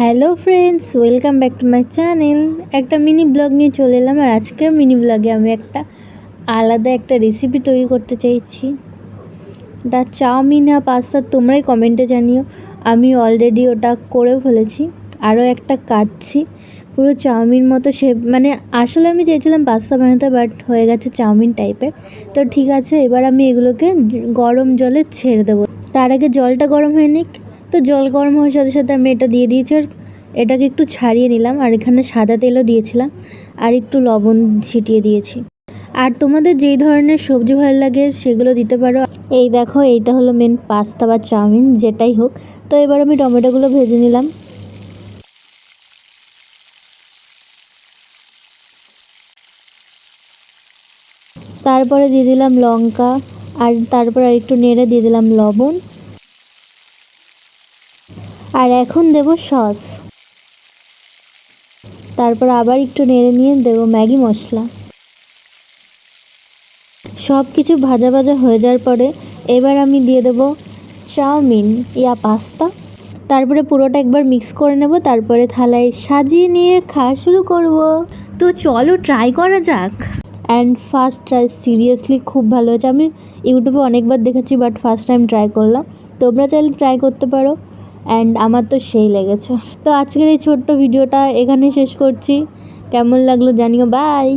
Hello friends, welcome back to my channel. একটা mini blog নিয়ে চলে এলাম। আর আজকের মিনি ব্লগে আমি আলাদা একটা রেসিপি তৈরি করতে চাইছি। ওটা চাউমিন না পাস্তা, তোমরাই কমেন্টে জানিও। আমি অলরেডি ওটা করেও ফেলেছি, আরও একটা কাটছি। পুরো চাউমিন মতো মানে আসলে আমি চেয়েছিলাম পাস্তা বানাতে, বাট হয়ে গেছে চাউমিন টাইপের। তো ঠিক আছে, এবার আমি এগুলোকে গরম জলে ছেড়ে দেবো। তার আগে জলটা গরম হয়ে নিক। তো জল গরম হওয়ার সাথে সাথে আমি এটা দিয়ে দিয়েছি, আর এটাকে একটু ছাড়িয়ে নিলাম। আর এখানে সাদা তেলও দিয়েছিলাম, আর একটু লবণ ছিটিয়ে দিয়েছি। আর তোমাদের যেই ধরনের সবজি ভালো লাগে সেগুলো দিতে পারো। এই দেখো, এইটা হলো মেন পাস্তা বা চাউমিন, যেটাই হোক। তো এবার আমি টমেটোগুলো ভেজে নিলাম। তারপরে দিয়ে দিলাম লঙ্কা, আর তারপর আর একটু নেড়ে দিয়ে দিলাম লবণ। আর এখন দেব সস। তারপর আবার একটু নেড়ে নিয়ে দেবো ম্যাগি মশলা। সব কিছু ভাজা ভাজা হয়ে যাওয়ার পরে এবার আমি দিয়ে দেবো চাউমিন ইয়া পাস্তা। তারপরে পুরোটা একবার মিক্স করে নেব, তারপরে থালায় সাজিয়ে নিয়ে খাওয়া শুরু করব। তো চলো ট্রাই করা যাক। অ্যান্ড ফার্স্ট ট্রাই, সিরিয়াসলি খুব ভালো হয়েছে। আমি ইউটিউবে অনেকবার দেখেছি, বাট ফার্স্ট টাইম ট্রাই করলাম। তোমরা চাইলে ট্রাই করতে পারো। অ্যান্ড আমার তো সেই লেগেছে। তো আজকের এই ছোট্ট ভিডিওটা এখানেই শেষ করছি। কেমন লাগলো জানিও। বাই।